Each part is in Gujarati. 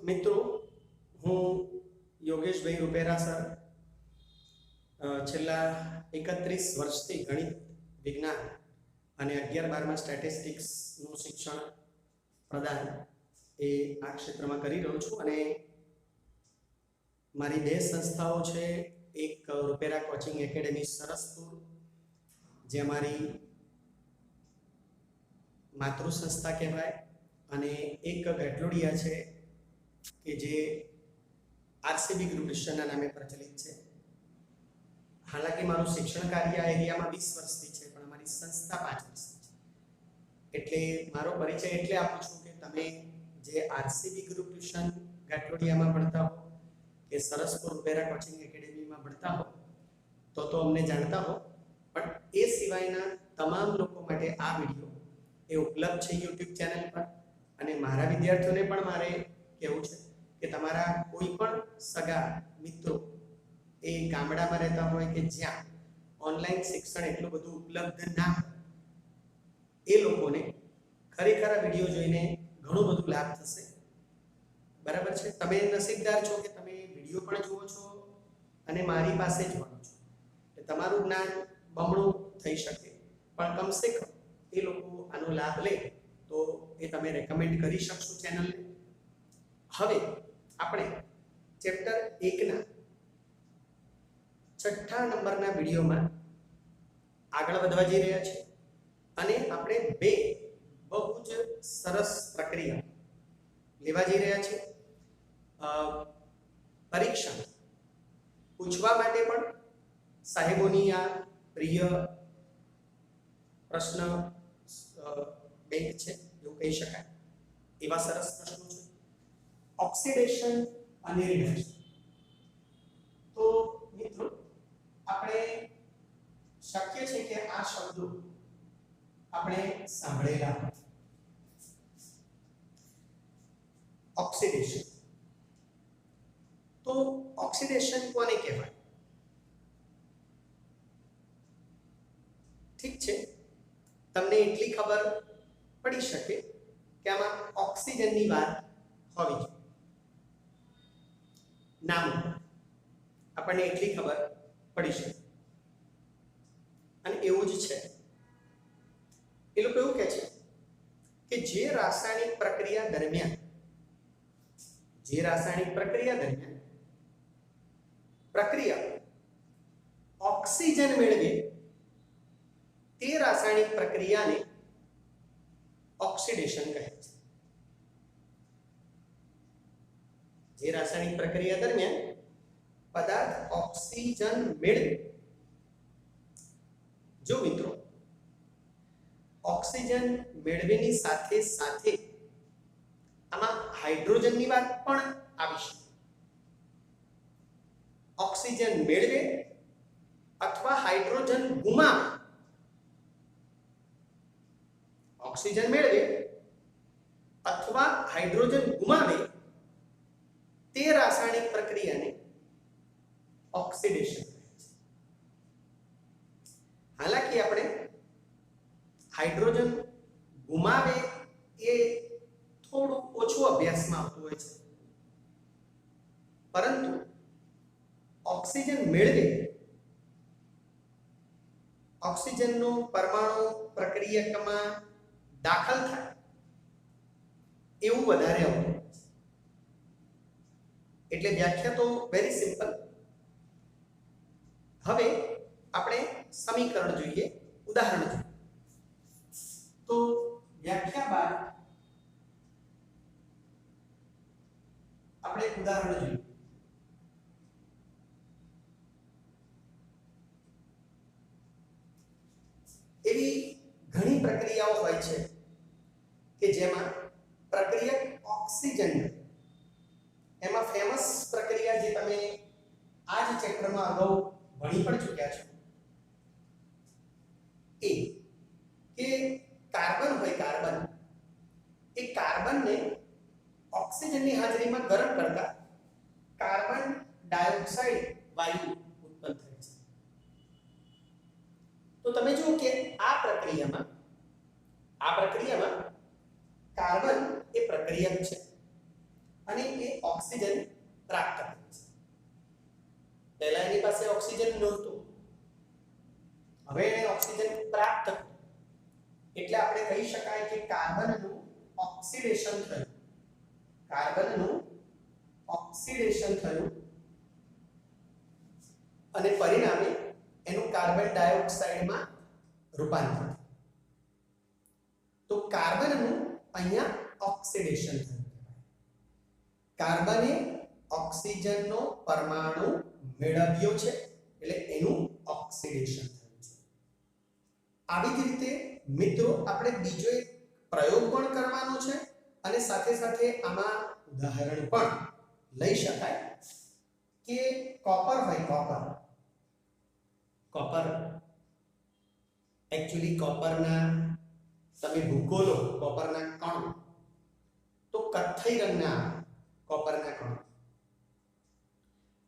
મિત્રો, હું યોગેશભાઈ રૂપેરા સર છેલ્લા 31 વર્ષથી ગણિત વિજ્ઞાન અને 11-12માં સ્ટેટિસ્ટિક્સનું શિક્ષણ પ્રદાન એ આ ક્ષેત્રમાં કરી રહ્યો છું અને મારી બે સંસ્થાઓ છે. એક રૂપેરા કોચિંગ એકેડેમી સરસપુર, જે અમારી માતૃ સંસ્થા કહેવાય, અને એક ઘાટલોડિયા છે કે જે આરસીબી ગ્રુપ ટ્યુશનના નામે પ્રચલિત છે. હાલાકી મારું શિક્ષણ કાર્ય આ એરિયામાં 20 વર્ષથી છે, પણ અમારી સંસ્થા 5 વર્ષથી છે. એટલે મારો પરિચય એટલે આપું છું કે તમે જે આરસીબી ગ્રુપ ટ્યુશન ઘાટલોડિયામાં ભણતા હો કે સરસપુર રૂપેરા કોચિંગ એકેડેમીમાં ભણતા હો તો અમને જાણતા હો, પણ એ સિવાયના તમામ લોકો માટે આ વિડીયો એ ઉપલબ્ધ છે YouTube ચેનલ પર. અને મારા વિદ્યાર્થીઓને પણ મારે કહેવું છે કે તમારા કોઈ પણ સગા મિત્રો એ ગામડામાં રહેતા હોય કે જ્યાં ઓનલાઈન શિક્ષણ એટલું બધું ઉપલબ્ધ ના હોય, એ લોકોને ખરેખર આ વિડીયો જોઈને ઘણું બધું લાભ થશે. બરાબર છે? તમે નસીબદાર છો કે તમે વિડીયો પણ જુઓ છો અને મારી પાસે જ ભણો છો. એટલે તમારું જ્ઞાન બમણું થઈ શકે, પણ કમસે કમ એ લોકો આનો લાભ લે તો એ તમે રેકમેન્ડ કરી શકશો ચેનલને. હવે આપણે ચેપ્ટર 1ના 6થા નંબરના વિડીયોમાં આગળ વધવા જઈ રહ્યા છે અને આપણે બે બહુ જ સરસ પ્રક્રિયા લેવા જઈ રહ્યા છે. પરીક્ષા પૂછવા માટે પણ સાહેબોની આ પ્રિય પ્રશ્ન બેંક છે એવું કહી શકાય, એવા સરસ પ્રશ્નો છે. ઓક્સિડેશન અને રિડક્શન. તો મિત્રો, આપણે શક્ય છે કે આ શબ્દો આપણે સાંભળેલા હોય. ઓક્સિડેશન, તો ઓક્સિડેશન કોને કહેવાય? ઠીક છે, તમને એટલી ખબર પડી શકે કે આમાં ઓક્સિજનની વાત હોવી જોઈએ. નામ આપણને એટલી ખબર પડી શકે, અને એવું જ છે. એ લોકો એવું કહે છે કે જે રાસાયણિક પ્રક્રિયા દરમિયાન પ્રક્રિયા ઓક્સિજન મેળવે તે રાસાયણિક પ્રક્રિયાને ઓક્સિડેશન કહે છે. જે રાસાયણિક પ્રક્રિયા દરમિયાન પદાર્થ ઓક્સિજન મેળવે, જો મિત્રો ઓક્સિજન મેળવેની સાથે સાથે આમાં હાઇડ્રોજનની વાત પણ આવી શકે. ઓક્સિજન મેળવે અથવા હાઇડ્રોજન ગુમાવે. ઓક્સિજન મેળવે અથવા હાઇડ્રોજન ગુમાવે તે રાસાયણિક પ્રક્રિયાને ઓક્સિડેશન કહે છે. હાલાકી આપણે હાઇડ્રોજન ગુમાવે એ થોડું ઓછું અભ્યાસમાં આવતું હોય છે, પરંતુ ઓક્સિજન મેળવે, ઓક્સિજનનો પરમાણુ પ્રક્રિયકમાં દાખલ થાય એવું વધારે આવતું હોય છે. એટલે વ્યાખ્યા તો વેરી સિમ્પલ. હવે આપણે સમીકરણ જોઈએ, ઉદાહરણ જોઈએ. તો વ્યાખ્યા બાદ આપણે ઉદાહરણ જોઈએ. એવી ઘણી પ્રક્રિયાઓ હોય છે કે જેમાં પ્રક્રિયક ઓક્સિજન, એમાં ફેમસ પ્રક્રિયા જે તમે આ જ ચેપ્ટરમાં અગાઉ ભણી પણ ચૂક્યા છો, એ કે કાર્બન હોય, એ કાર્બનને ઓક્સિજનની હાજરીમાં ગરમ કરતા કાર્બન ડાયોક્સાઇડ વાયુ ઉત્પન્ન થાય છે. તો તમે જુઓ કે આ પ્રક્રિયામાં કાર્બન એ પ્રક્રિયક છે અને એ ઓક્સિજન પ્રાપ્ત કરે છે. પહેલા એની પાસે ઓક્સિજન નહોતું, હવે એને ઓક્સિજન પ્રાપ્ત કર્યું એટલે આપણે કહી શકાય કે કાર્બનનું ઓક્સિડેશન થયું. કાર્બનનું ઓક્સિડેશન થયું અને પરિણામે એનું કાર્બન ડાયોક્સાઇડમાં રૂપાંતર. તો કાર્બનનું અહીંયા ઓક્સિડેશન થયું. કાર્બને ઓક્સિજનનો પરમાણુ મેળવ્યો છે એટલે એનું ઓક્સિડેશન થયું છે. આવી જ રીતે મિત્રો આપણે બીજો એક પ્રયોગ પણ કરવાનો છે અને સાથે સાથે આમાં ઉદાહરણ પણ લઈ શકાય કે કોપર હોય, કોપર એકચ્યુઅલી કોપરના તમે ભૂકો લો કોપરના કણ તો કથ્થઈ રંગના કોપરના કણ,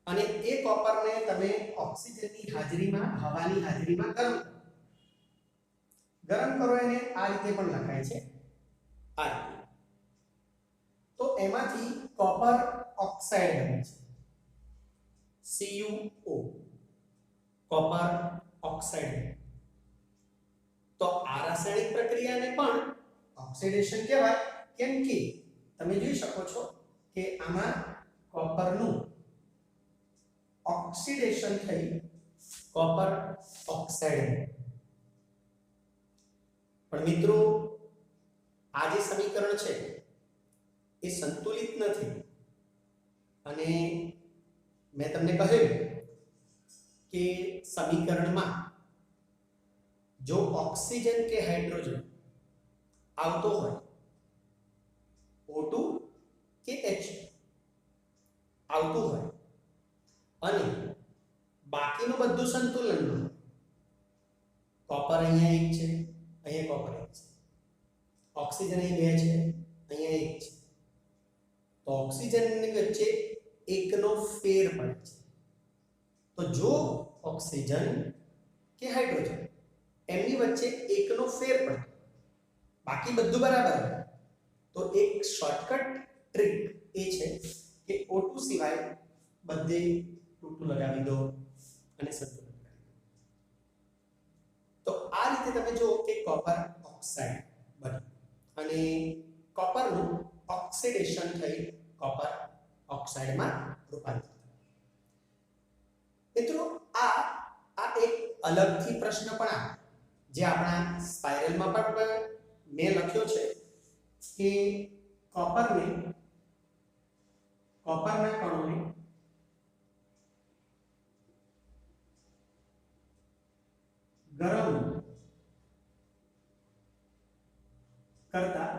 અને એ કોપરને તમે ઓક્સિજનની હાજરીમાં, હવાની હાજરીમાં ગરમ કરો એને આ રીતે પણ લખાય છે આ રીતે. તો એમાંથી કોપર ઓક્સાઇડ બને છે CuO, કોપર ઓક્સાઇડ. તો આ રાસાયણિક પ્રક્રિયાને પણ ઓક્સિડેશન કહેવાય, કેમ કે તમે જોઈ શકો છો કે આમાં કોપરનું ઓક્સિડેશન થઈ કોપર ઓક્સાઇડ. પણ મિત્રો આ જે સમીકરણ છે એ સંતુલિત નથી, અને મેં તમને કહ્યું કે સમીકરણમાં જો ઓક્સિજન કે હાઇડ્રોજન આવતો હોય, O2 કે H આવતું હોય અને બાકીનું બધું સંતુલનમાં, કોપર અહીંયા એક છે, અહીંયા કોપર એક છે, ઓક્સિજન અહીં બે છે, અહીંયા એક છે, તો ઓક્સિજનની વચ્ચે એકનો ફેર પડે છે. તો જો ઓક્સિજન કે હાઇડ્રોજન એમની વચ્ચે એકનો ફેર પડે, બાકી બધું બરાબર હોય, તો એક શોર્ટકટ ટ્રીક એ છે કે O2 સિવાય બધે ટૂટું લગાવી દો અને સંતુલન કરી દો. તો આ રીતે તમે જો કે કોપર ઓક્સાઇડ બને અને કોપરનું ઓક્સિડેશન થઈ કોપર ઓક્સાઇડમાં રૂપાંતર થાય. મિત્રો આ એક અલગથી પ્રશ્ન પણ આવે જે આપણા સ્પાઇરલમાં પણ મેં લખ્યો છે કે કોપરના કણોને ગરમ કરતા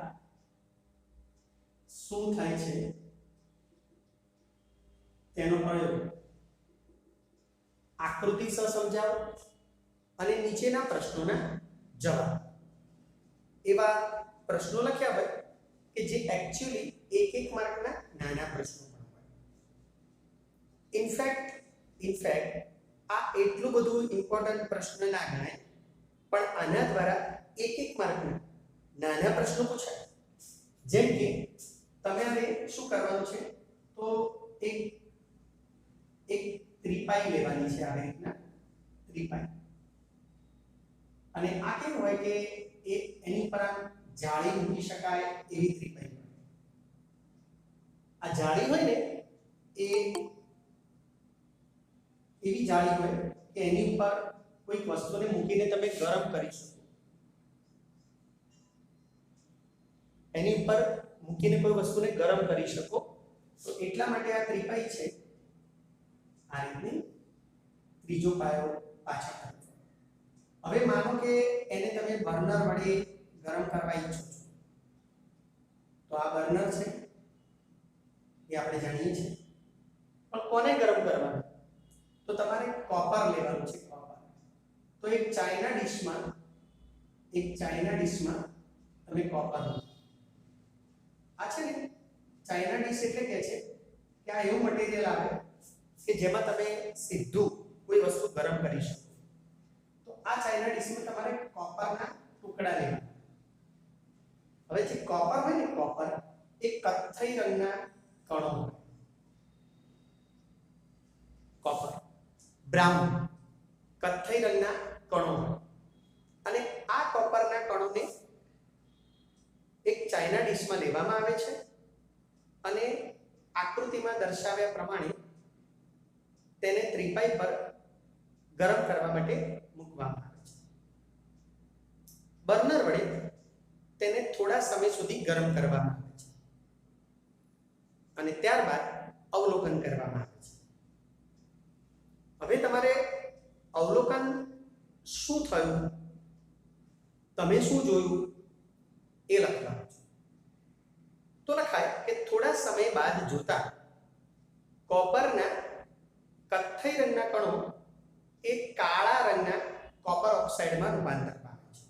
શું થાય છે તેનો પ્રયોગ આકૃતિ સહ સમજાવો અને નીચેના પ્રશ્નોના જવાબ. એવા પ્રશ્નો લખ્યા હોય કે જે એકચ્યુઅલી એક માર્કના નાના પ્રશ્નો પણ હોય. ઇનફેક્ટ આ એટલું બધું ઇમ્પોર્ટન્ટ પ્રશ્ન ના ગણાય, પણ આના દ્વારા એક માર્કના નાના પ્રશ્નો પૂછાય. જેમ કે તમારે શું કરવાનું છે, તો એક ત્રિપાઈ લેવાની છે, આવી રીતના ત્રિપાઈ, અને આ કેવું હોય કે એની પર આમ જાળી મૂકી શકાય એવી ત્રિપાઈ. આ જાળી હોય ને એ એવી જાળી હોય કે એની ઉપર કોઈ વસ્તુને મૂકીને તમે ગરમ કરી શકો. એની ઉપર મૂકીને કોઈ વસ્તુને ગરમ કરી શકો. તો એટલા માટે આ ત્રિપાઈ છે આ રીતની, ત્રીજો પાયો પાછળ. હવે માનો કે એને તમે બર્નર વડે ગરમ કરવા ઈચ્છો છો, તો આ બર્નર છે એ આપણે જાણીએ છીએ, પણ કોને ગરમ કરવાનું? તો તમારે કોપર લેવાનું છે, કોપર. તો એક ચાઇના ડીશમાં તમે કોપર લો. આ છે ને ચાઇના ડીશ એટલે કે છે કે આ એવું મટીરીયલ આવે કે જેમાં તમે સીધું કોઈ વસ્તુ ગરમ કરી શકો. તો આ ચાઇના ડીશમાં તમારે કોપરના ટુકડા લેવાના. હવે જે કોપર હોય ને, કોપર એ કથ્થઈ રંગના કણો, કોપર. બ્રાઉન કથ્થઈ રંગના કણો, અને આ કોપરના કણોને એક ચાઇના ડીશમાં લેવામાં આવે છે અને આકૃતિમાં દર્શાવ્યા પ્રમાણે તેને ત્રિપાઈ પર ગરમ કરવા માટે મૂકવામાં આવે છે. બર્નર વડે તેને થોડા સમય સુધી ગરમ કરવામાં આવે છે અને ત્યારબાદ અવલોકન કરવામાં આવે છે. હવે તમારે અવલોકન શું થયું, તમે શું જોયું એ લખવાનું છે. તો લખાય કે થોડા સમય બાદ જોતા કોપરના કથ્થઈ રંગના કણો એ કાળા રંગના કોપર ઓક્સાઇડમાં રૂપાંતર પામે છે.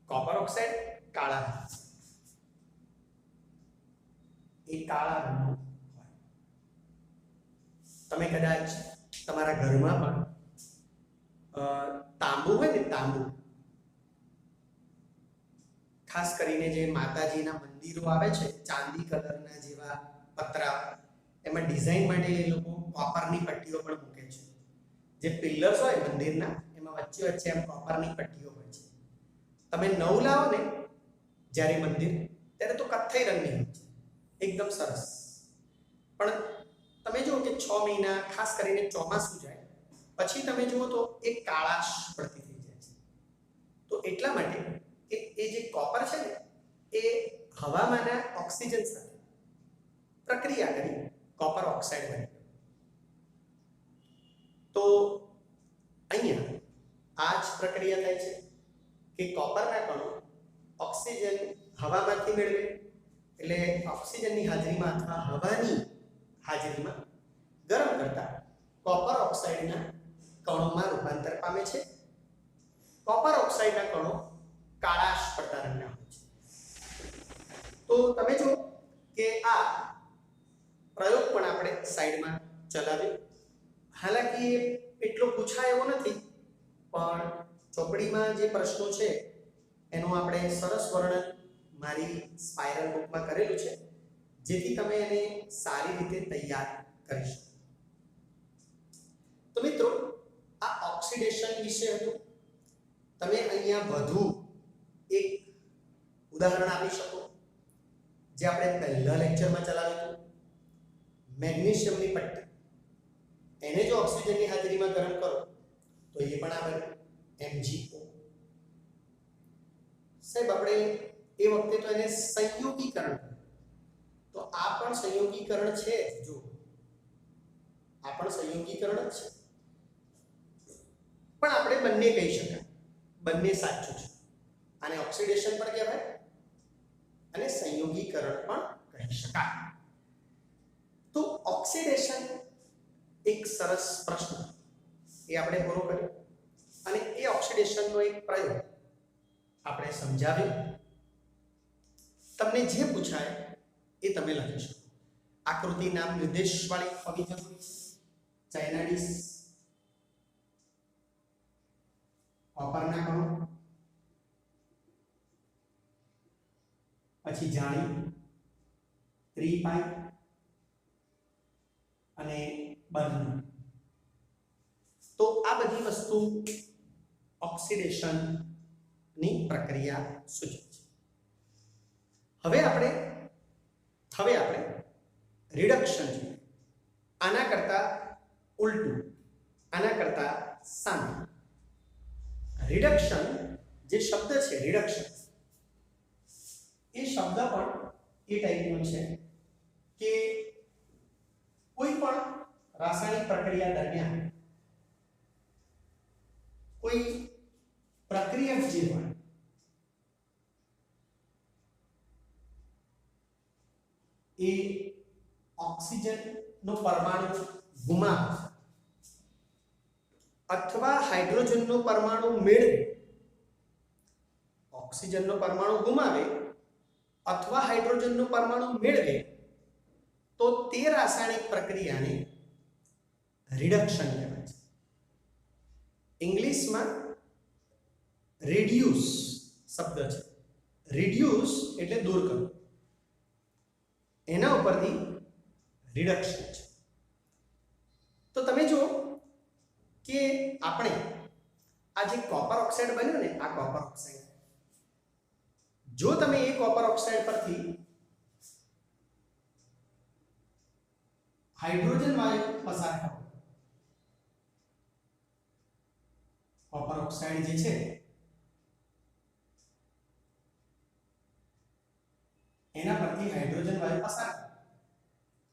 કોપર ઓક્સાઇડ કાળા રંગ, એ કાળા રંગનો હોય. તમે કદાચ તમારા ઘરમાં પણ તાંબુ હોય ને, તાંબુ ખાસ કરીને જે માતાજીના મંદિરો આવે છે, ચાંદી કલરના જેવા પતરા, એમાં ડિઝાઇન માટે એ લોકો કોપરની પટ્ટીઓ પણ મૂકે છે. જે પિલર્સ હોય મંદિરના, એમાં વચ્ચે વચ્ચે એમ કોપરની પટ્ટીઓ હોય છે. તમે નવું લાવો ને જ્યારે મંદિર, ત્યારે તો કથ્થઈ રંગની હોય છે, એકદમ સરસ. પણ તમે જુઓ કે 6 મહિના, ખાસ કરીને ચોમાસું જાય પછી તમે જુઓ તો એ કાળાશ પડતી થઈ જાય છે. તો એટલા માટે એ જે કોપર છે ને, એ હવામાંના ઓક્સિજન સાથે પ્રક્રિયા કરી કોપર ઓક્સાઇડ બને. તો અહીંયા આ જ પ્રક્રિયા થાય છે કે કોપરના કણો ઓક્સિજન હવામાંથી મેળવે, એટલે ઓક્સિજનની હાજરીમાં અથવા હવાની હાજરીમાં ગરમ કરતા કોપર ઓક્સાઇડના કણોમાં રૂપાંતર પામે છે. કોપર ઓક્સાઇડના કણો કાળાશ પડતા રંગના હોય છે. તો તમે જો કે આ પ્રયોગ પણ આપણે સાઈડમાં ચલાવ્યો. હાલાકી એટલો પૂછાય એવો નથી, પણ ચોપડીમાં જે પ્રશ્નો છે એનું આપણે સરસ વર્ણન મારી સ્પાઇરલ બુકમાં કરેલું છે, જેથી તમે એને સારી રીતે તૈયાર કરી શકો. તો મિત્રો, આ ઓક્સિડેશન વિશે હતું. તમે અહીંયા વધુ એક ઉદાહરણ આપી શકો, જે આપણે પહેલા લેક્ચરમાં ચલાવ્યું હતું. મેગ્નેશિયમની પટ્ટી, એને જો ઓક્સિજનની હાજરીમાં ગરમ કરો તો એ પણ આવે MgO. સાહેબ, આપણે એ વખતે તો એને સંયોગીકરણ, તો આ પણ સંયોગીકરણ છે. જો આ પણ સંયોગીકરણ જ છે, પણ આપણે બંને કહી શકાય, બંને સાચું છે. આને ઓક્સિડેશન પણ કહેવાય અને સંયોગીકરણ પણ કહી શકાય. તો ઓક્સિડેશન એક સરસ પ્રશ્ન એ આપણે પૂરો કર્યો, અને એ ઓક્સિડેશનનો એક પ્રયોગ આપણે સમજાવ્યો. તમને જે પૂછાય એ તમે લખી શકો. આકૃતિ નામ નિર્દેશવાળી હોવી જરૂરી છે. ચાઇના ડીશ, કોપરના કણો, પછી જાળી, ત્રિપાઈ અને બર્નર. તો આ બધી વસ્તુ ઓક્સિડેશન ની પ્રક્રિયા સૂચવે છે. હવે આપણે રિડક્શન જોઈએ. આના કરતા ઉલટું, આના કરતા સામે. રિડક્શન જે શબ્દ છે, રિડક્શન, એ શબ્દ પણ એ ટાઈપનો છે કે કોઈ પણ રાસાયણિક પ્રક્રિયા દરમિયાન કોઈ પ્રક્રિયા જે હોય એ ઓક્સિજનનો પરમાણુ ગુમાવે અથવા હાઇડ્રોજનનો પરમાણુ મેળવે. ઓક્સિજનનો પરમાણુ ગુમાવે અથવા હાઇડ્રોજનનો પરમાણુ મેળવે તો તે રાસાયણિક પ્રક્રિયાને રિડક્શન કહેવાય છે. ઇંગ્લિશમાં રિડ્યુસ શબ્દ છે. રિડ્યુસ એટલે દૂર કરવું. એના ઉપરથી રિડક્શન છે. તો તમે જુઓ કે આપણે આ જે કોપર ઓક્સાઇડ બન્યું ને, આ કોપર ઓક્સાઇડ, જો તમે એ કોપર ઓક્સાઇડ પરથી હાઇડ્રોજન વાયુ પસાર કરો, કોપર ઓક્સાઇડ જે છે એના પરથી હાઇડ્રોજન વાયુ પસાર કરો,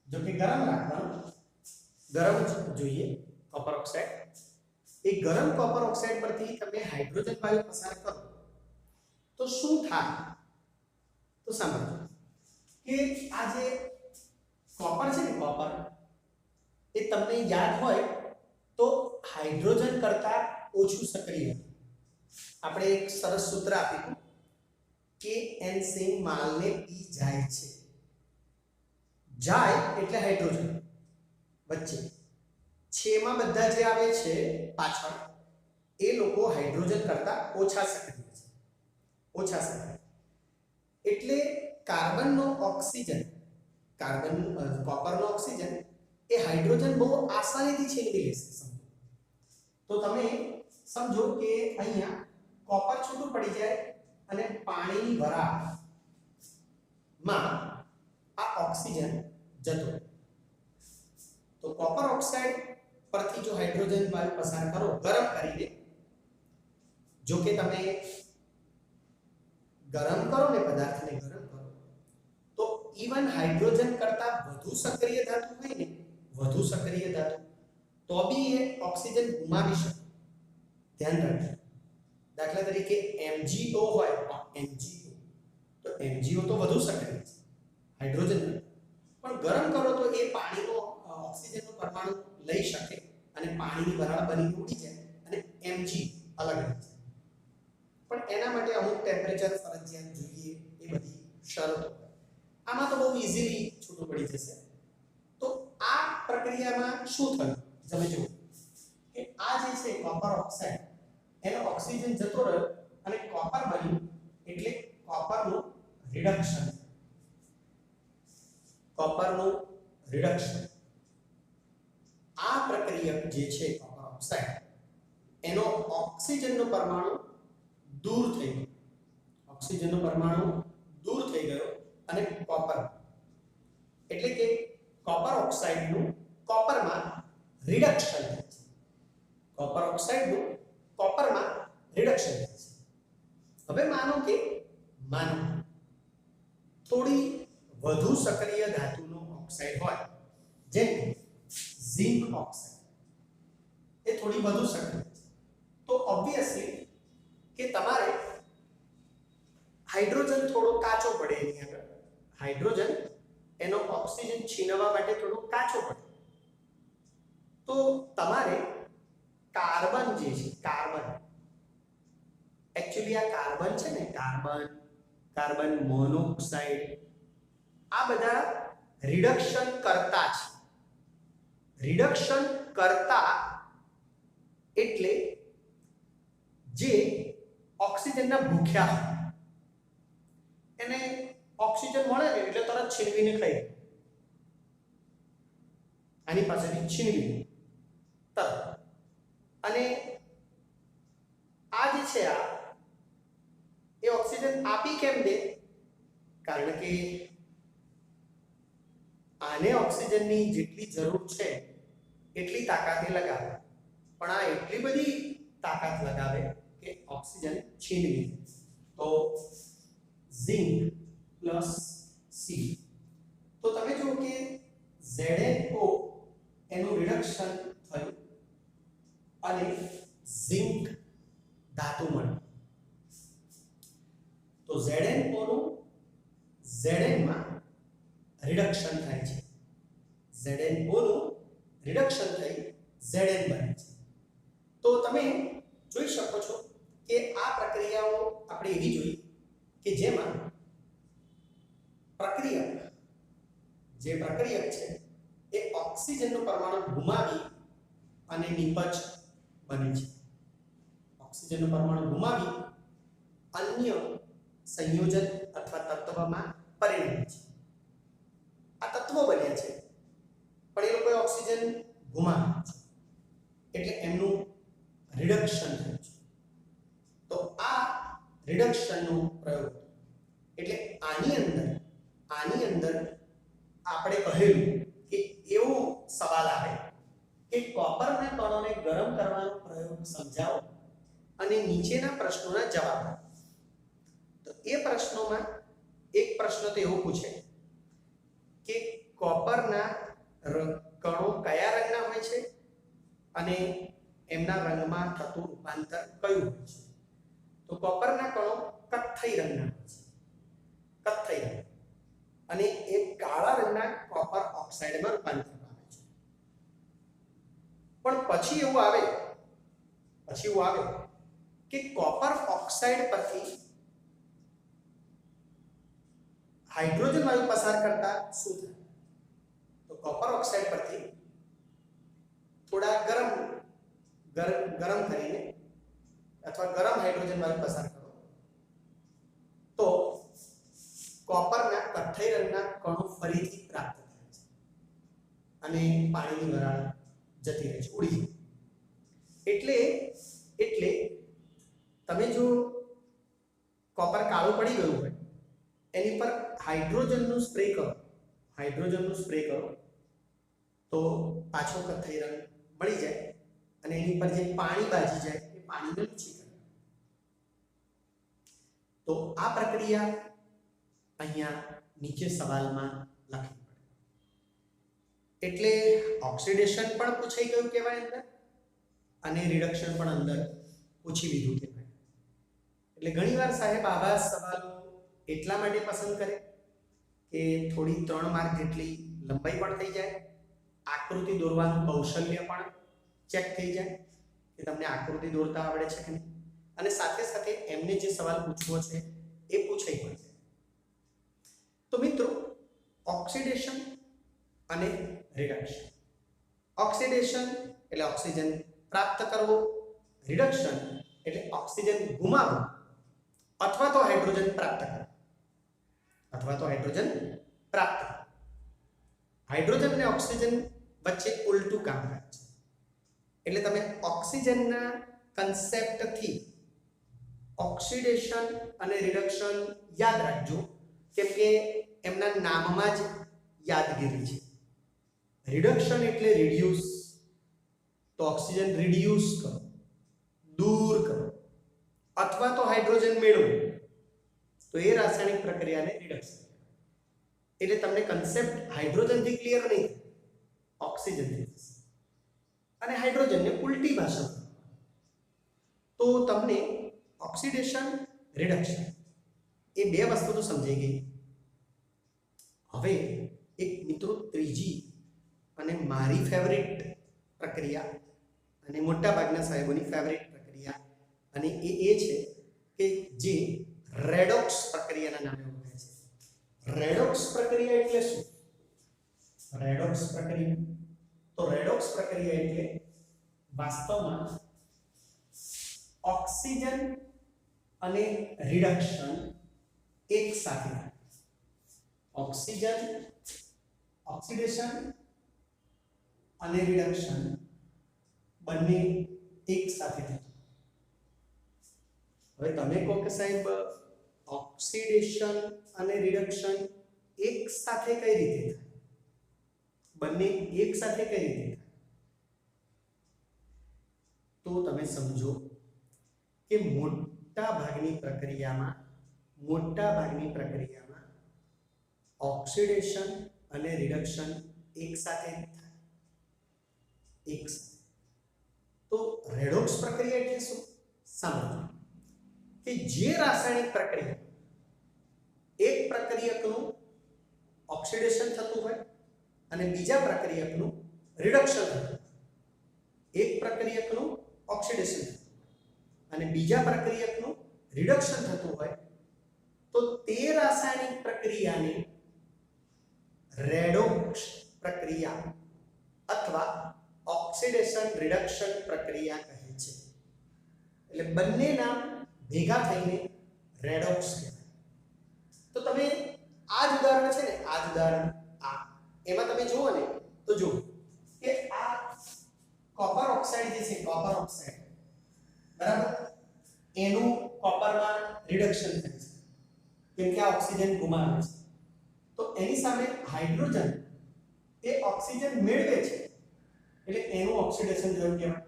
જો કે ગરમ રાખવાનું, ગરમ જોઈએ કોપર ઓક્સાઇડ. એ ગરમ કોપર ઓક્સાઇડ પરથી તમે હાઇડ્રોજન વાયુ પસાર કરો તો શું થાય? તો સાંભળો કે આ જે કોપર છે ને, કોપર એ તમને યાદ હોય તો હાઇડ્રોજન કરતા ઓછું સક્રિય. આપણે એક સરસ સૂત્ર આપ્યું કે એન સિંગ માલને પી જાય છે. જાય એટલે હાઇડ્રોજન, વચ્ચે છેમાં બધા જે આવે છે પાછળ, એ લોકો હાઇડ્રોજન કરતા ઓછા સક્રિય છે, ઓછા સક્રિય. એટલે કાર્બનનો ઓક્સિજન, કોપરનો ઓક્સિજન એ હાઇડ્રોજન બહુ આસાનીથી છીનવી લેશે. તો તમે સમજો કે અહીંયા કોપર છૂટું પડી જાય અને પાણીની વરાળમાં આ ઓક્સિજન જતો. તો કોપર ઓક્સાઇડ પરથી જો હાઇડ્રોજન વાયુ પસાર કરો ગરમ કરીને, જો કે તમે ગરમ કરો ને, પદાર્થને ગરમ કરો, તો ઇવન હાઇડ્રોજન કરતા વધુ સક્રિય ધાતુ હોય ને, વધુ સક્રિય ધાતુ, તો બી એ ઓક્સિજન ગુમાવી શકે. ધ્યાન રાખજો. દાખલા તરીકે MgO હોય, MgO, તો MgO તો વધુ સક્રિય છે હાઇડ્રોજન, પણ ગરમ કરો તો એ પાણીનો ઓક્સિજનનો પરમાણુ લઈ શકે અને પાણીની વરાળ બનીને ઉડી જાય અને Mg અલગ રહે છે. પણ એના માટે અમુક ટેમ્પરેચર ફરજિયાત જોઈએ, એ બધી શરતો. આમાં તો બહુ ઇઝીલી છૂટું પડી જશે. તો આ પ્રક્રિયામાં શું થયું તમે જુઓ કે આ જે છે કોપર ઓક્સાઇડ, એનો ઓક્સિજન જતો રહ્યો અને કોપર બન્યું, એટલે કોપરનું રિડક્શન. કોપરનું રિડક્શન, આ પ્રક્રિયા જે છે કોપર ઓક્સાઇડ, એનો ઓક્સિજનનો પરમાણુ દૂર થઈ ગયો, ઓક્સિજનનો પરમાણુ દૂર થઈ ગયો અને કોપર, એટલે કે કોપર ઓક્સાઇડનું કોપરમાં રિડક્શન થાય છે. કોપર ઓક્સાઇડનું કોપરમાં રિડક્શન થાય છે. હવે માનો થોડી વધુ સક્રિય ધાતુનો ઓક્સાઇડ હોય, જેમ ઝિંક ઓક્સાઇડ, એ થોડી વધુ સક્રિય છે, તો ઓબ્વિયસલી કે તમારે હાઇડ્રોજન થોડો કાચો પડે એની આગળ. હાઇડ્રોજન એનો ઓક્સિજન છીનવવા માટે થોડો કાચો પડે. તો તમારે કાર્બન જે છે, કાર્બન, એકચ્યુઅલી આ કાર્બન છે ને, કાર્બન મોનોક્સાઇડ, આ બધા રિડક્શન કરતા છે. રિડક્શન કરતા એટલે જે ઓક્સિજનના ભૂખ્યા હોય, એને ઓક્સિજન મળે ને એટલે તરત છીનવીને ખાઈ, આની પાસેથી છીનવી તરત. અને આ જે છે એ ઓક્સિજન આપી કેમ દે? કારણ કે આને ઓક્સિજનની જેટલી જરૂર છે એટલી તાકાતે લગાવે, પણ આ એટલી બધી તાકાત લગાવે કે ઓક્સિજન છીનવી લે. તો ઝિંક પ્લસ સી, તો તમે જુઓ કે ZnO એનું રિડક્શન થયું અને ઝિંક ધાતુ મળી. તો ZnO નું Zn માં રિડક્શન થાય છે. ZnO નું રિડક્શન થઈ Zn બને છે. તો તમે જોઈ શકો છો કે આ પ્રક્રિયાઓ આપણે એવી જોઈ કે જેમાં જે પ્રક્રિયક છે એ ઓક્સિજનનું પરમાણુ ગુમાવી અને નિપજ બને છે. ઓક્સિજનનું પરમાણુ ગુમાવી અન્ય સંયોજન અથવા તત્વમાં પરિણમે છે. આ તત્વો બન્યા છે પણ એ લોકોએ ઓક્સિજન ગુમાવ્યો છે એટલે એમનું રિડક્શન થયું છે. તો આ રિડક્શનનો પ્રયોગ એટલે આની અંદર આપણે કહેલું કે એવો સવાલ આવે કે કોપરના કણોને ગરમ કરવાનો પ્રયોગ સમજાવો અને નીચેના પ્રશ્નોના જવાબ આપો. તો એ પ્રશ્નોમાં એક પ્રશ્ન તો એવો પૂછે કે કોપરના કણો કયા રંગના હોય છે અને એમના રંગમાં થતું રૂપાંતર કયું હોય છે. તો કોપરના કણો કથ્થઈ રંગના હોય છે, કથ્થઈ રંગ, અને એ કાળા રંગના કોપર ઓક્સાઇડમાં રૂપાંતર પામે છે. પણ પછી એવું આવે કે કોપર ઓક્સાઇડ પરથી હાઇડ્રોજન વાયુ પસાર કરતા શું થાય. તો કોપર ઓક્સાઇડ પરથી થોડા ગરમ કરીને અથવા ગરમ હાઇડ્રોજન વાયુ પસાર કરો તો કોપરના કથ્થઈ રંગના કણો ફરીથી પ્રાપ્ત થાય છે અને પાણીની વરાળ જતી રહે છે, ઉડી જાય. એટલે તમે જો કોપર કાળું પડી ગયું હોય એની પર હાઇડ્રોજનનું સ્પ્રે કરો તો પાછો કથ્થઈ રંગ મળી જાય અને એની પર જે પાણી બાજી જાય એ પાણીને લૂછી કરે. તો આ પ્રક્રિયા અહીંયા નીચે સવાલમાં લખી પડે. એટલે ઓક્સિડેશન પણ પૂછાઈ ગયું કહેવાય અંદર અને રિડક્શન પણ અંદર પૂછી લીધું કહેવાય. એટલે ઘણીવાર સાહેબ આવા સવાલો એટલા માટે પસંદ કરે કે થોડી 3 માર્ક જેટલી લંબાઈ પણ થઈ જાય, આકૃતિ દોરવાનું કૌશલ્ય પણ ચેક થઈ જાય કે તમને આકૃતિ દોરતા આવડે છે કે નહીં, અને સાથે સાથે એમને જે સવાલ પૂછવો છે એ પૂછાઈ પણ જાય. તો મિત્રો, ઓક્સિડેશન અને રિડક્શન. ઓક્સિડેશન એટલે ઓક્સિજન પ્રાપ્ત કરવો, રિડક્શન એટલે ઓક્સિજન ગુમાવવો અથવા તો હાઇડ્રોજન પ્રાપ્ત કરવો. હાઇડ્રોજન અને ઓક્સિજન વચ્ચે ઉલટું કામ કરે છે. એટલે તમે ઓક્સિજનના કન્સેપ્ટથી ઓક્સિડેશન અને રિડક્શન યાદ રાખજો, કેમ કે એમના નામમાં જ યાદગીરી છે. રિડક્શન એટલે રિડ્યુસ, તો ઓક્સિજન રિડ્યુસ કરો, દૂર કરો, અથવા તો હાઇડ્રોજન મેળવો, તો એ રાસાયણિક પ્રક્રિયાને રિડક્શન કહેવાય. એટલે તમને કન્સેપ્ટ હાઇડ્રોજનથી ક્લિયર નહીં, ઓક્સિજનથી થશે. અને હાઇડ્રોજનને ઉલટી ભાષામાં તો તમને ઓક્સિડેશન, રિડક્શન એ બે વસ્તુ તો સમજાઈ ગઈ. હવે એક મિત્રો ત્રીજી અને મારી ફેવરિટ પ્રક્રિયા અને મોટા ભાગના સાહેબોની ફેવરિટ પ્રક્રિયા, અને એ છે કે જે રેડોક્સ પ્રક્રિયાના નામે ઓળખાય છે. રેડોક્સ પ્રક્રિયા એટલે શું? રેડોક્સ પ્રક્રિયા એટલે વાસ્તવમાં ઓક્સિજન અને રિડક્શન એક સાથે થાય. ઓક્સિડેશન અને રિડક્શન બંને એક સાથે થાય. હવે તમે કહો કે સાહેબ ઓક્સિડેશન અને રિડક્શન એક સાથે કઈ રીતે થાય? બંને એક સાથે કઈ રીતે થાય? તો તમે સમજો કે મોટા ભાગની પ્રક્રિયામાં ઓક્સિડેશન અને રિડક્શન એક સાથે થાય. તો રેડોક્સ પ્રક્રિયા એટલે શું? સાંભળો કે જે રાસાયણિક પ્રક્રિયા એક પ્રક્રિયકનું ઓક્સિડેશન થતું હોય અને બીજા પ્રક્રિયકનું રિડક્શન થતું હોય, એક પ્રક્રિયકનું ઓક્સિડેશન થતું હોય અને બીજા પ્રક્રિયકનું રિડક્શન થતું હોય, તો તે રાસાયણિક પ્રક્રિયાને રેડોક્સ પ્રક્રિયા અથવા ઓક્સિડેશન રિડક્શન પ્રક્રિયા કહે છે. એટલે બંને નામ ભેગા થઈને રેડોક્સ કહેવાય. તો તમે આ જ ઉદાહરણ છે ને, એમાં તમે જુઓ ને તો જુઓ કે આ કોપર ઓક્સાઇડ જે છે કોપર ઓક્સાઇડ બરાબર એનું કોપરમાં રિડક્શન થાય છે કેમ કે આ ઓક્સિજન ગુમાવે છે તો એની સામે હાઇડ્રોજન એ ઓક્સિજન મેળવે છે એટલે એનું ઓક્સિડેશન થયું કહેવાય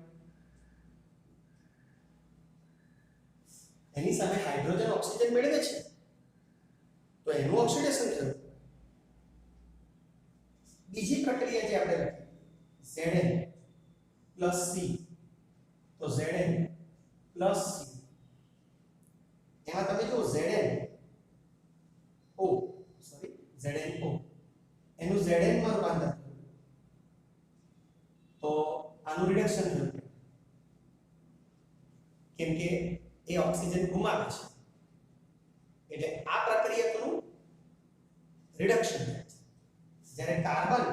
એની સામે હાઇડ્રોજન ઓક્સિજન મેળવે છે તો એનું ઓક્સિડેશન થયું બીજી પ્રક્રિયા જે આપણે રાખી Zn + C તો Zn + C એમાં તમે જો ZnO એનું Zn માં રૂપાંતર તો આનું રિડક્શન થયું કેમ કે એ ઓક્સિજન ગુમાવે છે એટલે આ પ્રક્રિયાનું રિડક્શન થાય છે જ્યારે કાર્બન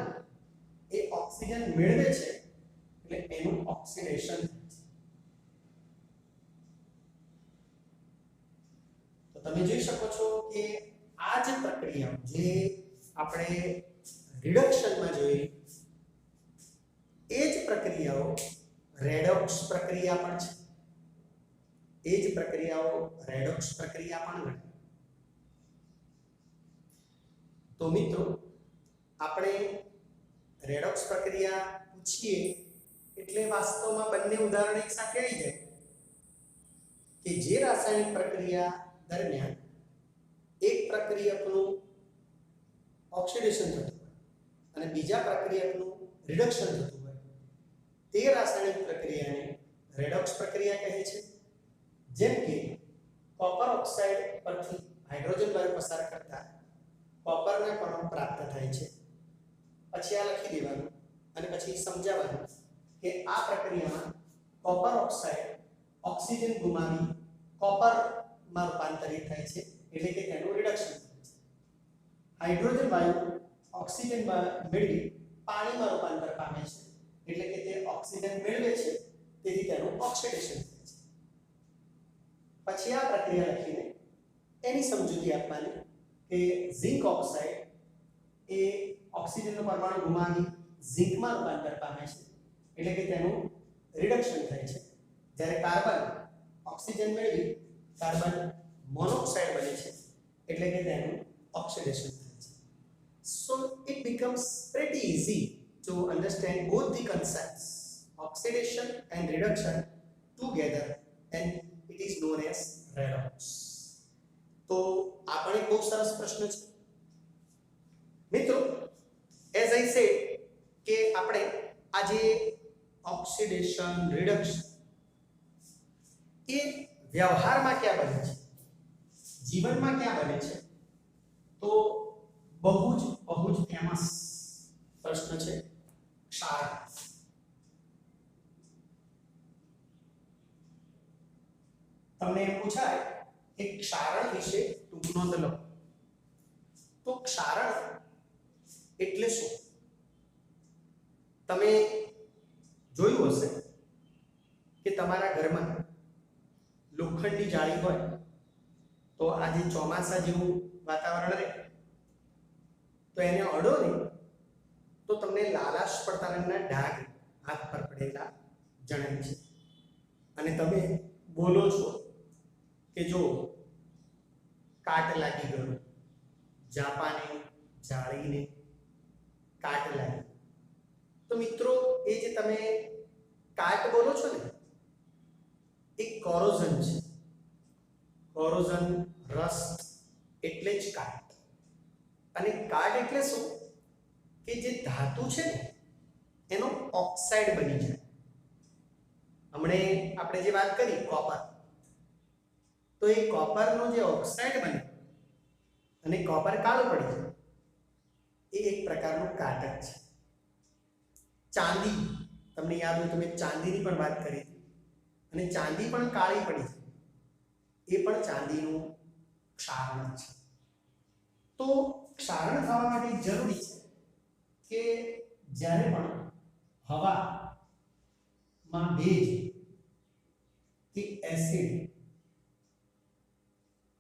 એ ઓક્સિજન મેળવે છે એટલે એનું ઓક્સિડેશન થાય છે તો તમે જોઈ શકો છો કે આ જે પ્રક્રિયા જે આપણે રિડક્શનમાં જોઈ એ જ પ્રક્રિયાઓ રેડોક્સ પ્રક્રિયા પણ છે એ જ પ્રક્રિયાઓ રેડોક્સ પ્રક્રિયા પણ ગણાય તો મિત્રો આપણે રેડોક્સ પ્રક્રિયા પૂછીએ એટલે વાસ્તવમાં બંને ઉદાહરણ એક સાથે આવી જાય કે જે રાસાયણિક પ્રક્રિયા દરમિયાન એક પ્રક્રિયકનું ઓક્સિડેશન થતું હોય અને બીજા પ્રક્રિયકનું રિડક્શન થતું હોય તે રાસાયણિક પ્રક્રિયાને રેડોક્સ પ્રક્રિયા કહે છે જેમ કે કોપર ઓક્સાઇડ પરથી હાઇડ્રોજન વાયુ પસાર કરતા કોપરના કણો પ્રાપ્ત થાય છે પછી આ લખી દેવાનું અને પછી સમજાવવાનું કે આ પ્રક્રિયામાં કોપર ઓક્સાઇડ ઓક્સિજન ગુમાવી કોપરમાં રૂપાંતરિત થાય છે એટલે કે તેનું રિડક્શન થાય છે હાઇડ્રોજન વાયુ ઓક્સિજનમાં મેળવી પાણીમાં રૂપાંતર પામે છે એટલે કે તે ઓક્સિજન મેળવે છે તેથી તેનું ઓક્સિડેશન થાય છે પછી આ પ્રક્રિયા લખીને એની સમજૂતી આપવાની કે ઝિંક ઓક્સાઇડ એ ઓક્સિજનનો પરમાણુ ગુમાવી ઝિંકમાં રૂપાંતર પામે છે એટલે કે તેનું રિડક્શન થાય છે જ્યારે કાર્બન ઓક્સિજન મેળવી કાર્બન મોનોક્સાઇડ બને છે એટલે કે તેનું ઓક્સિડેશન થાય છે so it becomes pretty easy to understand both the concepts oxidation and reduction together and it is known as redox તો આ પણ એક બહુ સરસ પ્રશ્ન છે મિત્રો as I said કે આપણે આજે ઓક્સિડેશન રિડક્શન એ વ્યવહારમાં ક્યાં બને છે જીવનમાં ક્યાં બને છે તો બહુ જ ફેમસ પ્રશ્ન છે ક્ષારણ તમને એમ પૂછાય કે ક્ષારણ વિશે ટૂંક નોંધ લો તો ક્ષારણ એટલે શું તમે જોયું હશે કે તમારા ઘરમાં લોખંડની જાળી હોય તો આજે ચોમાસા જેવું વાતાવરણ રહે તો એને અડો ને તો તમને લાલાશ પડતા રંગના ડાઘ હાથ પર પડેલા જણાય છે અને તમે બોલો છો કે જો કાટ લાગી ગયો જાપાને જાળીને કાટ લાગી તો મિત્રો એ જે તમે કાટ બોલો છો ને એ કોરોઝન છે કોરોઝન રસ્ટ એટલે જ કાટ અને કાટ એટલે શું કે જે ધાતુ છે ને એનો ઓક્સાઇડ બની જાય હમણે આપણે જે વાત કરી કોપર તો એ કોપરનો જે ઓક્સાઇડ બને અને કોપર કાળું પડી જાય એ એક પ્રકારનું કાટ જ છે ચાંદી તમને યાદ હોય તો મેં ચાંદીની પણ વાત કરી અને ચાંદી પણ કાળી પડી જાય એ પણ ચાંદીનું ક્ષારણ છે તો ક્ષારણ થવા માટે જરૂરી છે કે જ્યારે પણ હવામાં ભેજ કે એસિડ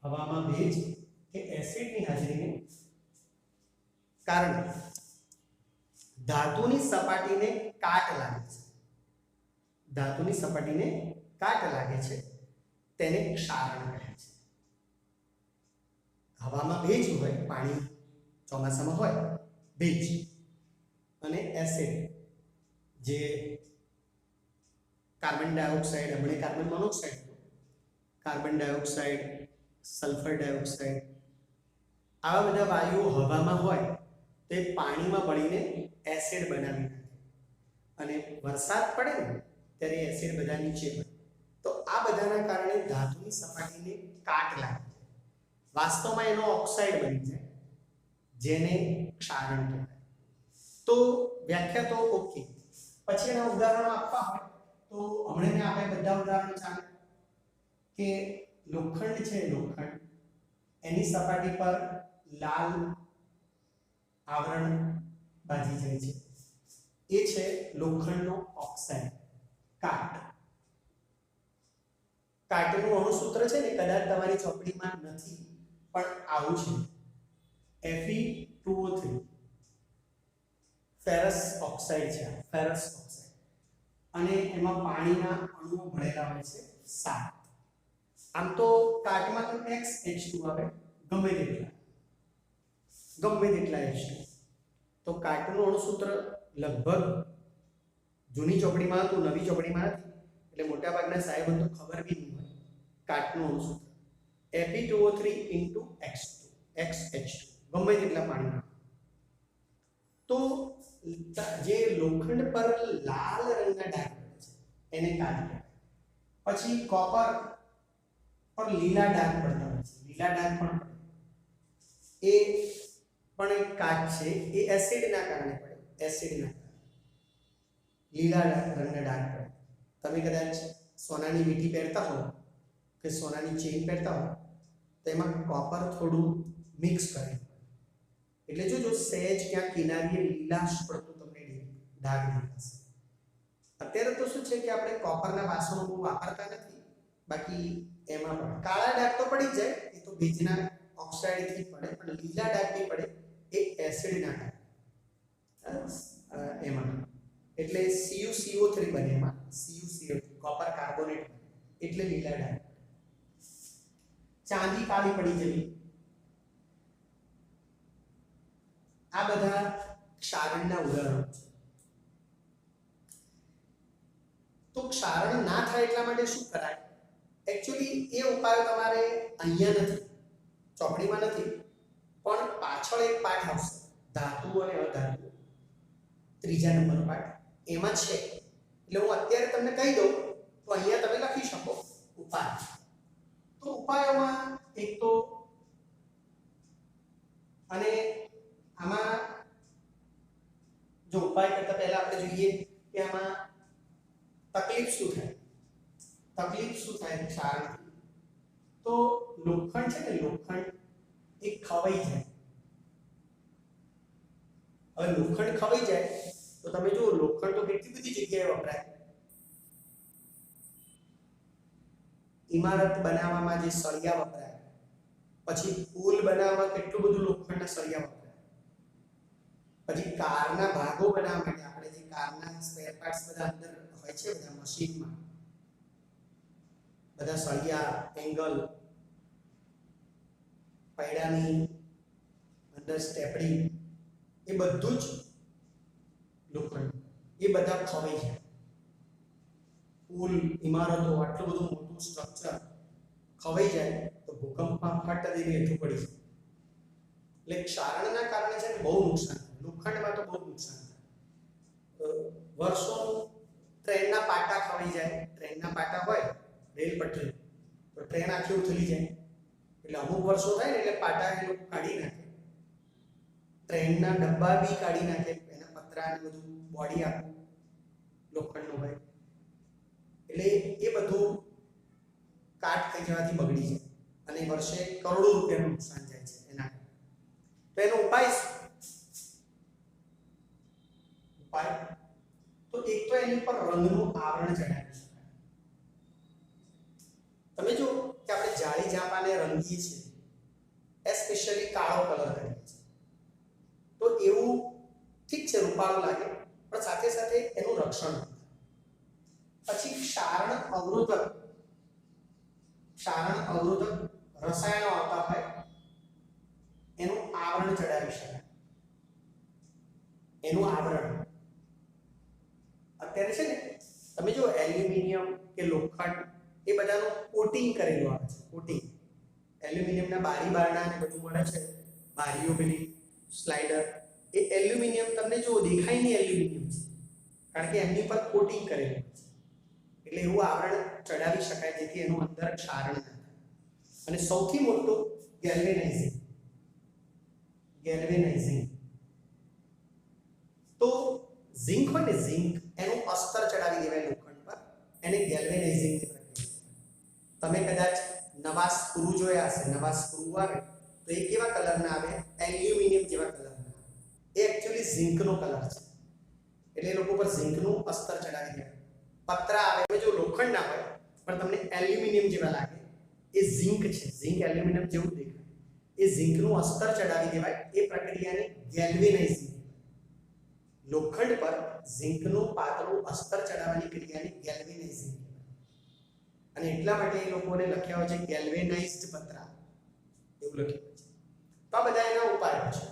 હવામાં ભેજ કે એસિડની હાજરીને કારણે ધાતુની સપાટીને કાટ લાગે છે, ધાતુની સપાટીને કાટ લાગે છે તેને ક્ષારણ કહે છે. હવામાં ભેજ હોય, પાણી ચોમાસામાં હોય ભેજ, અને એસિડ જે કાર્બન ડાયોક્સાઇડ, હમણે carbon monoxide, carbon dioxide, sulphur dioxide, આવા બધા વાયુઓ હવામાં હોય તો એ પાણીમાં ભળીને એસિડ બનાવી નાખે, અને વરસાદ પડે ને ત્યારે એસિડ બધા નીચે પડે. તો આ બધાના કારણે ધાતુની સપાટીને કાટ લાગે છે. વાસ્તવમાં એનો ઓક્સાઇડ બની જાય, જેને ક્ષારણ કહેવાય. તો વ્યાખ્યા તો ઓકે. પછી એના ઉદાહરણો આપવા હોય તો હમણાં આપણે બધા ઉદાહરણો ચાલે કે લોખંડ છે, લોખંડ એની સપાટી પર લાલ આવરણ બાજી જાય છે, એ છે લોખંડનો ઓક્સાઇડ, કાટ. કાટનું અણુસૂત્ર છે ને કદાચ તમારી ચોપડીમાં નથી, પણ આવું છે Fe2O3. ફેરસ ઓક્સાઇડ છે, ફેરસ ઓક્સાઇડ, અને એમાં પાણીના અણુઓ ભળેલા હોય છે 7. આમ તો કાટમાં તો XH2 આવે, ગમે તેટલા H2. તો કાટનું અણુસૂત્ર લગભગ જૂની ચોપડીમાં હતું, નવી ચોપડીમાં નથી, એટલે મોટાભાગના સાહેબોને તો ખબર બી નહીં હોય. કાટનું અણુસૂત્ર Fe2O3 XH2, ગમે તેટલા પાણીમાં. તો જે લોખંડ પર લાલ રંગના ડાઘ પડે છે એને કાટ કહેવાય. પછી કોપર પર લીલા ડાઘ પડતા હોય છે, લીલા ડાઘ પણ પડે, એ પણ એક કાટ છે. એ એસિડના કારણે પડે, એસિડના કારણે લીલા રંગના ડાઘ પડે. તમે કદાચ સોનાની વીંટી પહેરતા હો કે સોનાની ચેઇન પહેરતા હો તો એમાં કોપર થોડું મિક્સ કરે, એટલે જો સહેજ ક્યાં કિનારીએ લીલાશ પડતું તમને ડાઘ દેખાશે. અત્યારે તો શું છે કે આપણે કોપરના વાસણો બહુ વાપરતા નથી, બાકી એમાં પણ કાળા ડાઘ તો પડી જાય, એ તો ભેજના ઓક્સાઇડથી પડે, પણ લીલા ડાઘ બી પડે, એ એસિડના ડાઘ એમાં. એટલે CuCO3 બને, એમાં CuCO3 કોપર કાર્બોનેટ બને, એટલે લીલા ડાઘ. ચાંદી કાળી પડી જવી, આ બધા ક્ષારણના ઉદાહરણો છે. તો ક્ષારણ ના થાય એટલા માટે શું કરાય? એકચ્યુઅલી એ ઉપાય તમારે અહીંયા નથી, ચોપડીમાં નથી, પણ પાછળ એક પાઠ આવશે, ધાતુ અને અધાતુ, 3જા નંબરનો પાઠ, એમાં છે. એટલે હું અત્યારે તમને કહી દઉં તો અહીંયા તમે લખી શકો ઉપાય. તો ઉપાયોમાં એક તો, અને આમાં જો ઉપાય કરતા પહેલા આપણે જોઈએ કે આમાં તકલીફ શું થાય. તકલીફ શું થાય ક્ષારણથી? તો લોખંડ છે ને, લોખંડ એ ખવાઈ જાય. હવે લોખંડ ખવાઈ જાય તો તમે જો લોખંડ તો કેટલી બધી જગ્યાએ વપરાય. ઇમારત બનાવવામાં જે સળિયા વપરાય, પછી પુલ બનાવવામાં કેટલું બધું લોખંડના સળિયા વપરાય, પછી કારના ભાગો બનાવવા માટે આપણે જે કારના સ્પેર પાર્ટ્સ બધા અંદર હોય છે, બધા મશીનમાં બધા સળિયા, એંગલ, પૈડાની અંદર સ્ટેપડી, એ બધું જ લોખંડ, એ બધા ખવાઈ જાય. પુલ, ઇમારતો, આટલું બધું મોટું સ્ટ્રક્ચર ખવાઈ જાય તો ભૂકંપમાં ફટ દઈને હેઠું પડી જાય. એટલે ક્ષારણના કારણે છે ને બહુ નુકસાન થાય. લોખંડમાં તો બહુ નુકસાન થાય. વર્ષો ટ્રેનના પાટા ખવાઈ જાય. ટ્રેનના પાટા હોય, રેલ પટરી, તો ટ્રેન આખી ઉથલી જાય. એટલે અમુક વર્ષો થાય ને એટલે પાટા એ લોકો કાઢી નાખે. ટ્રેનના ડબ્બા બી કાઢી નાખે, એના પતરા ને બધું, બોડી આખું લોખંડનું હોય. એટલે એ બધું કાટ થઈ જવાથી બગડી જાય, અને વર્ષે કરોડો રૂપિયાનું નુકસાન જાય છે એના. તો એનો ઉપાય શું? ઉપાય તો એક તો એની પર રંગનું આવરણ ચડાવી શકાય. તમે જો કે આપણે જાળી જાપાને રંગીએ છીએ, એસ્પેશિયલી કાળો કલર કરીએ છીએ, તો એવું ઠીક છે, રૂપાળું લાગે, પણ સાથે સાથે એનું રક્ષણ. પછી ક્ષારણ અવરોધક રસાયણો આવતા હોય એનું આવરણ ચડાવી શકાય. એનું આવરણ અત્યારે છે ને, તમે જો એલ્યુમિનિયમ કે લોખંડ એ બધાનું કોટિંગ કરેલું આવે છે. કોટિંગ એલ્યુમિનિયમના બારી બારણા ને બધું મળે છે, બારીઓ પેલી સ્લાઇડર, એ એલ્યુમિનિયમ તમને જો દેખાય નહીં એલ્યુમિનિયમ છે, કારણ કે એમની પર કોટિંગ કરેલું છે. એટલે એવું આવરણ ચડાવી શકાય જેથી એનું અંદર ક્ષારણ ના થાય. અને સૌથી મોટું ગેલ્વેનાઇઝિંગ. તો ઝિંક હોય ને, ઝિંક એનું અસ્તર ચડાવી દેવાય લોખંડ પર, એને ગેલ્વેનાઇઝિંગ ની પ્રક્રિયા. તમે કદાચ નવા સ્ક્રૂ જોયા હશે, નવા સ્ક્રૂ આવે તો એ કેવા કલરના આવે? એલ્યુમિનિયમ જેવા કલરના આવે. એ એક્ચ્યુઅલી ઝિંકનો કલર છે, એટલે એ લોકો પર ઝિંકનું અસ્તર ચડાવી દેવાય. પતરા આવે જો લોખંડ ના હોય પણ તમને એલ્યુમિનિયમ જેવા લાગે, એ ઝિંક છે. ઝિંક એલ્યુમિનિયમ જેવું દેખાય, એ ઝિંકનું અસ્તર ચડાવી દેવાય. એ પ્રક્રિયાને ગેલ્વેનાઇઝિંગ. લોખંડ પર ઝિંકનું પાતળું અસ્તર ચડાવવાની ક્રિયાને ગેલ્વેનાઇઝિંગ. અને એટલા માટે એ લોકોને લખ્યા હોય છે ગેલ્વેનાઇઝ્ડ પતરા, એવું લખ્યું છે. તો આ બધા એના ઉપાયો છે.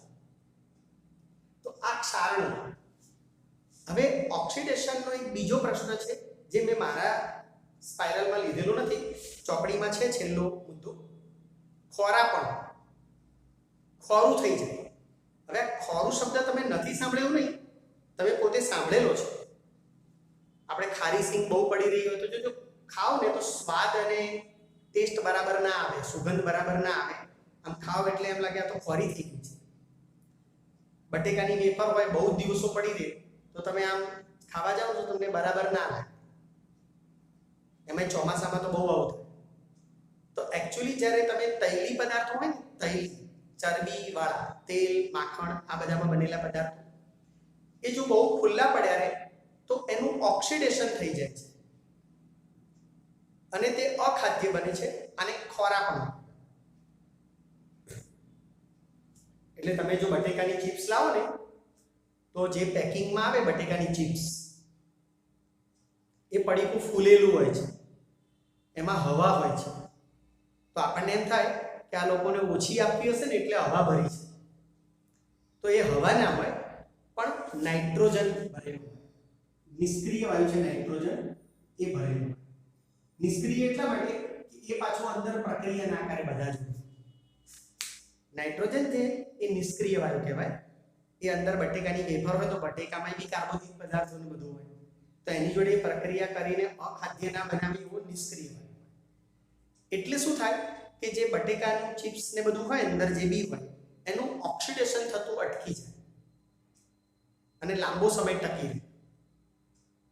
તો આ ક્ષારણ. હવે ઓક્સિડેશનનો એક બીજો પ્રશ્ન છે જે મેં મારા સ્પાઇરલમાં લીધેલો નથી, ચોપડીમાં છે છેલ્લો મુદ્દો. ખોરાપણ. ખોરું થઈ જાય. હવે ખોરું શબ્દ તમે નથી સાંભળ્યો નહીં, તમે પોતે સાંભળેલો છે. આપણે ખારી સિંગ બહુ પડી રહી હોય તો જો ખાવ ને તો સ્વાદ અને ટેસ્ટ બરાબર ના આવે, સુગંધ બરાબર ના આવે. આમ ખાવ એટલે એમ લાગે આ તો ખોરી થઈ ગઈ છે. બટેકાની વેફર હોય, બહુ દિવસો પડી રહે તો તમે આમ ખાવા જાઓ તો તમને બરાબર ના લાગે. એમાં ચોમાસામાં તો બહુ આવું થાય. તો એકચ્યુઅલી જ્યારે તમે તૈલી પદાર્થો હોય ને, તૈલી ચરબી વાળા તેલ, માખણ, આ બધામાં બનેલા પદાર્થો, એ જો બહુ ખુલ્લા પડ્યા રહે તો એનું ઓક્સિડેશન થઈ જાય છે અને તે અખાદ્ય બને છે, અને ખોરાપણ. એટલે તમે જો બટેકાની ચિપ્સ લાવો ને, તો જે પેકિંગમાં આવે બટેકાની ચિપ્સ, એ પડીકું ફૂલેલું હોય છે, એમાં હવા હોય છે. તો આપણને એમ થાય કે આ લોકોને ઓછી આપવી હશે ને એટલે હવા ભરી છે. તો એ હવા ના હોય, પણ નાઇટ્રોજન ભરેલું હોય. નિષ્ક્રિય વાયુ છે નાઇટ્રોજન, એ ભરેલું હોય. નિષ્ક્રિય એટલા માટે કે એ પાછું અંદર પ્રક્રિયા ના કરે બધા જ. નાઇટ્રોજન છે એ નિષ્ક્રિય વાયુ કહેવાય. એ અંદર બટેકાની વેફર હોય તો બટેકામાં બી કાર્બોદિત પદાર્થો ને બધું હોય, તો એની જોડે પ્રક્રિયા કરીને અખાદ્ય ના બનાવી એવો નિષ્ક્રિય વાયુ. એટલે શું થાય કે જે બટેકાની ચિપ્સ ને બધું હોય અંદર જે બી હોય એનું ઓક્સિડેશન થતું અટકી જાય અને લાંબો સમય ટકી રહે.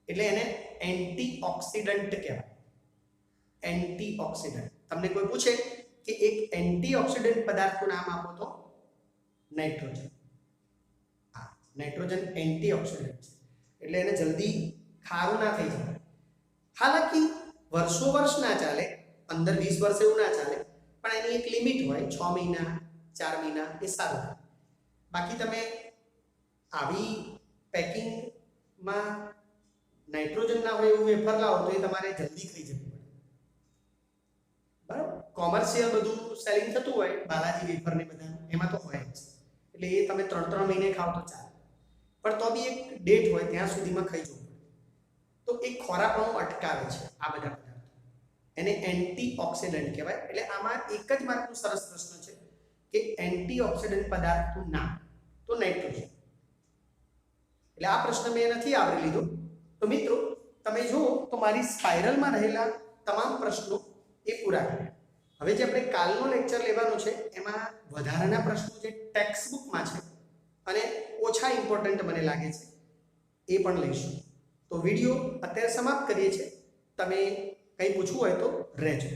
એટલે એને એન્ટીઓક્સિડન્ટ કહેવાય. એન્ટીઓક્સિડન્ટ. તમને કોઈ પૂછે કે એક એન્ટીઓક્સિડન્ટ પદાર્થનું નામ આપો તો નાઇટ્રોજન. હા, નાઇટ્રોજન એન્ટીઓક્સિડન્ટ છે, એટલે એને જલ્દી ખારું ના થઈ જાય. હાલાકી વર્ષો વર્ષ ના ચાલે, 15-20 વર્ષ એવું ના ચાલે, પણ એની એક લિમિટ હોય. 6 મહિના 4 મહિના એ સારું. બાકી તમે આવી પેકિંગમાં નાઇટ્રોજન ના હોય એવું વેફર લાવો તો એ તમારે જલ્દી ખાઈ જવું પડે. બરાબર? કોમર્શિયલ બધું સેલિંગ થતું હોય, બાલાજી વેફર ને બધા, એમાં તો હોય જ. એટલે એ તમે 3-3 મહિને ખાવ તો ચાલે, પણ તો બી એક ડેટ હોય ત્યાં સુધીમાં ખાઈ જવું પડે. તો એ ખોરાકનું અટકાવે છે આ બધા પદાર્થો. એને એન્ટીઓક્સિડન્ટ કહેવાય. એટલે આમાં એક જ માર્કનું સરસ પ્રશ્ન છે કે એન્ટીઓક્સિડન્ટ પદાર્થનું નામ, તો નાઇટ્રોજન. એટલે આ પ્રશ્ન મેં નથી આવરી લીધો. તો મિત્રો તમે જુઓ તો મારી સ્પાઇરલમાં રહેલા તમામ પ્રશ્નો એ પૂરા કર્યા. હવે જે આપણે કાલનો લેક્ચર લેવાનો છે એમાં વધારાના પ્રશ્નો જે ટેક્સ્ટ બુકમાં છે અને ઓછા ઇમ્પોર્ટન્ટ મને લાગે છે એ પણ લઈશું. તો વિડીયો અત્યારે સમાપ્ત કરીએ છીએ. તમે કંઈ પૂછવું હોય તો રહેજો.